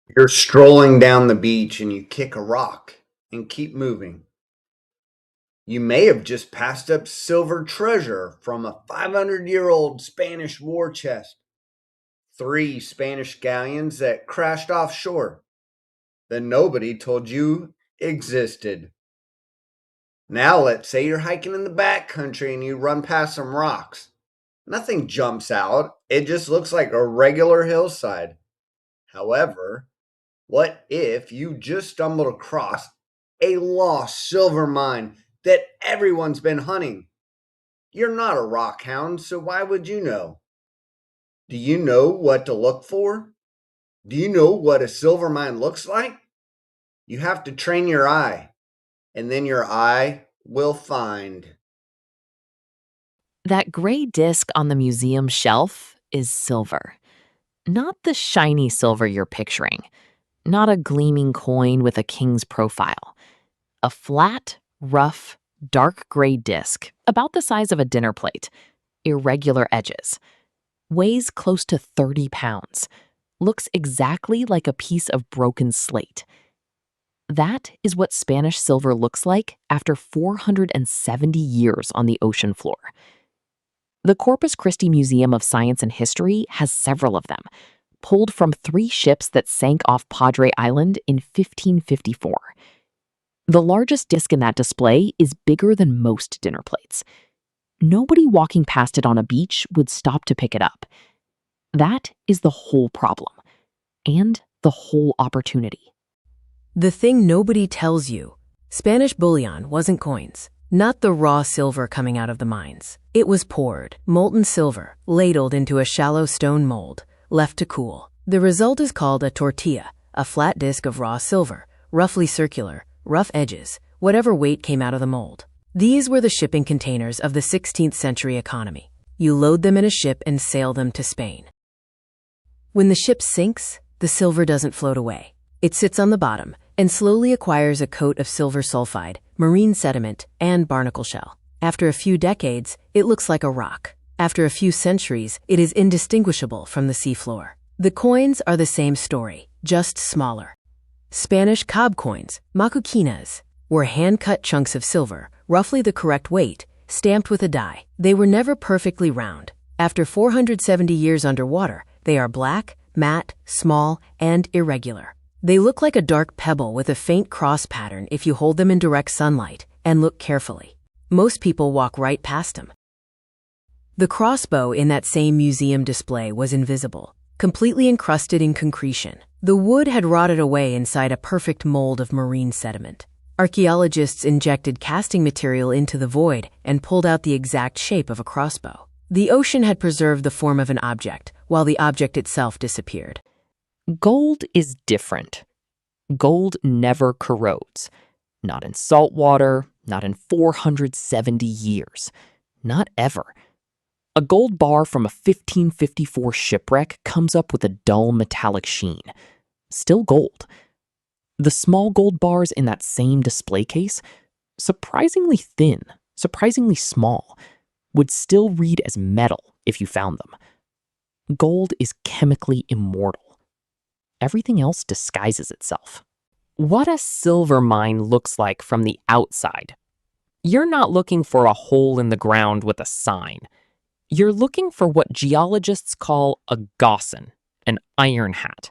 You're strolling down the beach and you kick a rock and keep moving. You may have just passed up silver treasure from a 500-year-old Spanish war chest, three Spanish galleons that crashed offshore that nobody told you existed. Now, let's say you're hiking in the backcountry and you run past some rocks. Nothing jumps out, it just looks like a regular hillside. However, what if you just stumbled across a lost silver mine that everyone's been hunting? You're not a rock hound, so why would you know? Do you know what to look for? Do you know what a silver mine looks like? You have to train your eye, and then your eye will find. That gray disc on the museum shelf is silver. Not the shiny silver you're picturing. Not a gleaming coin with a king's profile. A flat, rough, dark gray disc, about the size of a dinner plate. Irregular edges. Weighs close to 30 pounds. Looks exactly like a piece of broken slate. That is what Spanish silver looks like after 470 years on the ocean floor. The Corpus Christi Museum of Science and History has several of them, pulled from three ships that sank off Padre Island in 1554. The largest disc in that display is bigger than most dinner plates. Nobody walking past it on a beach would stop to pick it up. That is the whole problem, and the whole opportunity. The thing nobody tells you, Spanish bullion wasn't coins, not the raw silver coming out of the mines. It was poured, molten silver, ladled into a shallow stone mold, left to cool. The result is called a tortilla, a flat disc of raw silver, roughly circular, rough edges, whatever weight came out of the mold. These were the shipping containers of the 16th century economy. You load them in a ship and sail them to Spain. When the ship sinks, the silver doesn't float away. It sits on the bottom and slowly acquires a coat of silver sulfide, marine sediment, and barnacle shell. After a few decades, it looks like a rock. After a few centuries, it is indistinguishable from the seafloor. The coins are the same story, just smaller. Spanish cob coins, macuquinas, were hand-cut chunks of silver, roughly the correct weight, stamped with a die. They were never perfectly round. After 470 years underwater, they are black, matte, small, and irregular. They look like a dark pebble with a faint cross pattern if you hold them in direct sunlight and look carefully. Most people walk right past them. The crossbow in that same museum display was invisible, completely encrusted in concretion. The wood had rotted away inside a perfect mold of marine sediment. Archaeologists injected casting material into the void and pulled out the exact shape of a crossbow. The ocean had preserved the form of an object, while the object itself disappeared. Gold is different. Gold never corrodes. Not in salt water, not in 470 years. Not ever. A gold bar from a 1554 shipwreck comes up with a dull metallic sheen. Still gold. The small gold bars in that same display case, surprisingly thin, surprisingly small, would still read as metal if you found them. Gold is chemically immortal. Everything else disguises itself. What a silver mine looks like from the outside. You're not looking for a hole in the ground with a sign. You're looking for what geologists call a gossan, an iron hat.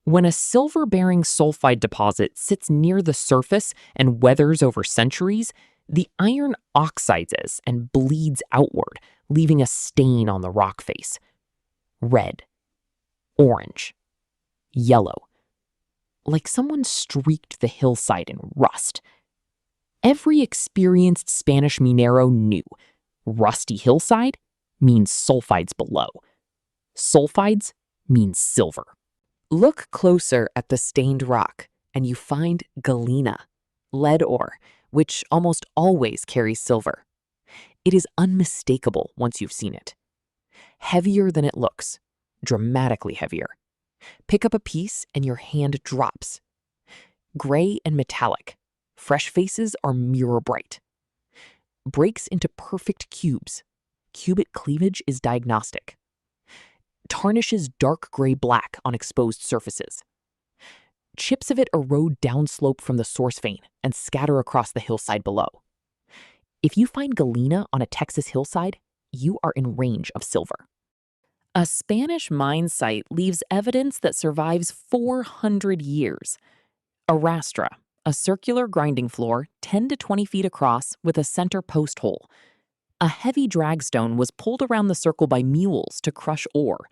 When a silver-bearing sulfide deposit sits near the surface and weathers over centuries, the iron oxidizes and bleeds outward, leaving a stain on the rock face. Red, orange, yellow, like someone streaked the hillside in rust. Every experienced Spanish minero knew rusty hillside means sulfides below. Sulfides means silver. Look closer at the stained rock, and you find galena, lead ore, which almost always carries silver. It is unmistakable once you've seen it. Heavier than it looks, dramatically heavier. Pick up a piece and your hand drops. Gray and metallic, fresh faces are mirror bright. Breaks into perfect cubes. Cubic cleavage is diagnostic. Tarnishes dark gray black on exposed surfaces. Chips of it erode downslope from the source vein and scatter across the hillside below. If you find galena on a Texas hillside, you are in range of silver. A Spanish mine site leaves evidence that survives 400 years. A rastra, a circular grinding floor 10 to 20 feet across with a center post hole. A heavy dragstone was pulled around the circle by mules to crush ore.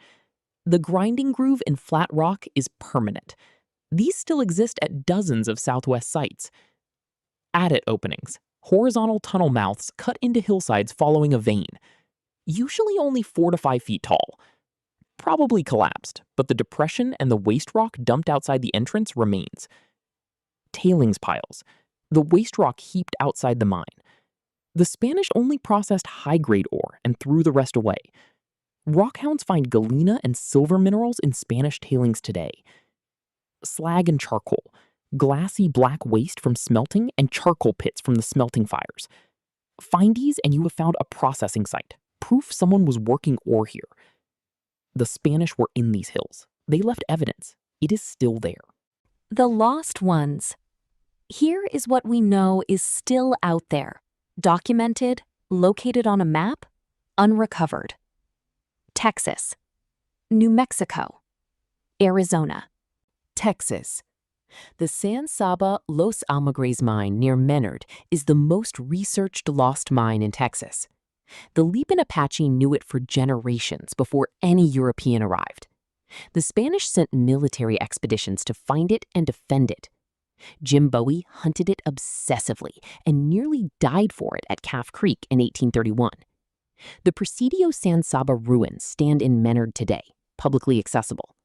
The grinding groove in flat rock is permanent. These still exist at dozens of Southwest sites. Adit openings, horizontal tunnel mouths cut into hillsides following a vein. Usually only 4 to 5 feet tall. Probably collapsed, but the depression and the waste rock dumped outside the entrance remains. Tailings piles, the waste rock heaped outside the mine. The Spanish only processed high-grade ore and threw the rest away. Rockhounds find galena and silver minerals in Spanish tailings today. Slag and charcoal, glassy black waste from smelting and charcoal pits from the smelting fires. Find these and you have found a processing site, proof someone was working ore here. The Spanish were in these hills. They left evidence. It is still there. The lost ones. Here is what we know is still out there. Documented, located on a map, unrecovered. Texas, New Mexico, Arizona. Texas. The San Saba Los Almagres mine near Menard is the most researched lost mine in Texas. The Lipan Apache knew it for generations before any European arrived. The Spanish sent military expeditions to find it and defend it. Jim Bowie hunted it obsessively and nearly died for it at Calf Creek in 1831. The Presidio San Saba ruins stand in Menard today, publicly accessible.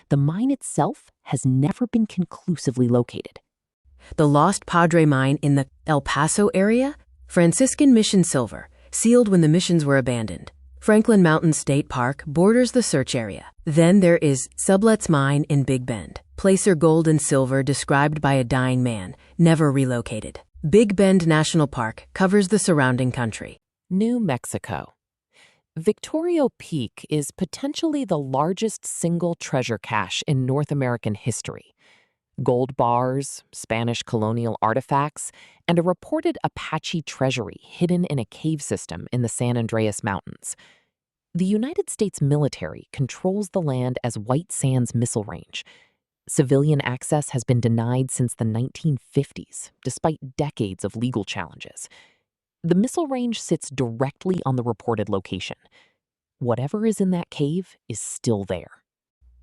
The mine itself has never been conclusively located. The lost Padre mine in the El Paso area? Franciscan Mission silver, sealed when the missions were abandoned. Franklin Mountain State Park borders the search area. Then there is Sublet's mine in Big Bend. Placer gold and silver described by a dying man, never relocated. Big Bend National Park covers the surrounding country. New Mexico. Victorio Peak is potentially the largest single treasure cache in North American history. Gold bars, Spanish colonial artifacts, and a reported Apache treasury hidden in a cave system in the San Andreas Mountains. The United States military controls the land as White Sands Missile Range. Civilian access has been denied since the 1950s, despite decades of legal challenges. The missile range sits directly on the reported location. Whatever is in that cave is still there.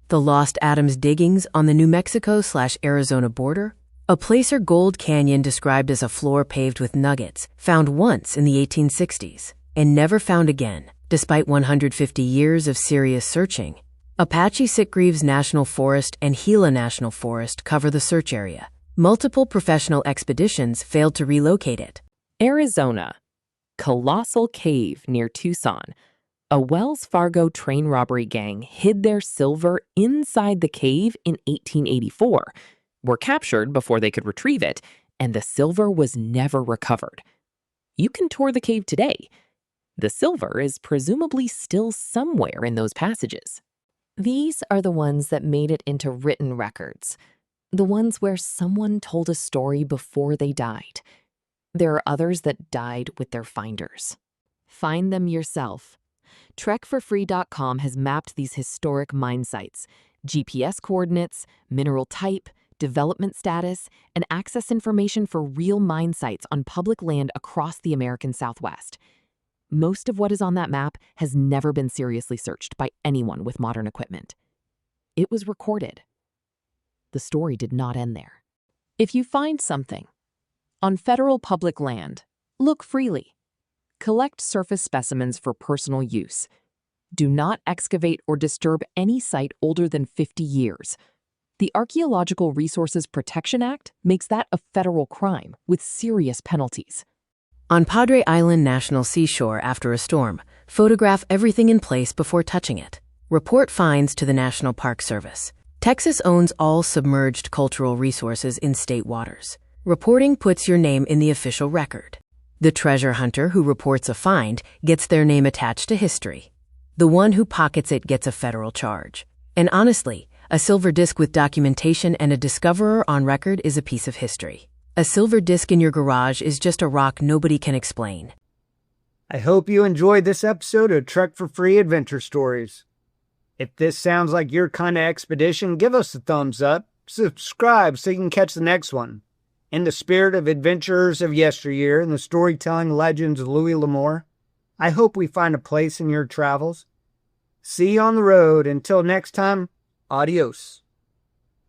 The Lost Adams diggings on the New Mexico/Arizona border? A placer gold canyon described as a floor paved with nuggets, found once in the 1860s, and never found again, despite 150 years of serious searching. Apache Sitgreaves National Forest and Gila National Forest cover the search area. Multiple professional expeditions failed to relocate it. Arizona. Colossal Cave near Tucson. A Wells Fargo train robbery gang hid their silver inside the cave in 1884, were captured before they could retrieve it, and the silver was never recovered. You can tour the cave today. The silver is presumably still somewhere in those passages. These are the ones that made it into written records. The ones where someone told a story before they died. There are others that died with their finders. Find them yourself. TrekForFree.com has mapped these historic mine sites, GPS coordinates, mineral type, development status, and access information for real mine sites on public land across the American Southwest. Most of what is on that map has never been seriously searched by anyone with modern equipment. It was recorded. The story did not end there. If you find something on federal public land, look freely. Collect surface specimens for personal use. Do not excavate or disturb any site older than 50 years. The Archaeological Resources Protection Act makes that a federal crime with serious penalties. On Padre Island National Seashore after a storm, photograph everything in place before touching it. Report finds to the National Park Service. Texas owns all submerged cultural resources in state waters. Reporting puts your name in the official record. The treasure hunter who reports a find gets their name attached to history. The one who pockets it gets a federal charge. And honestly, A silver disc with documentation and a discoverer on record is a piece of history. A silver disc in your garage is just a rock nobody can explain. I hope you enjoyed this episode of Trek for Free Adventure Stories. If this sounds like your kind of expedition, give us a thumbs up, subscribe so you can catch the next one. In the spirit of adventurers of yesteryear and the storytelling legends of Louis L'Amour, I hope we find a place in your travels. See you on the road. Until next time, adios.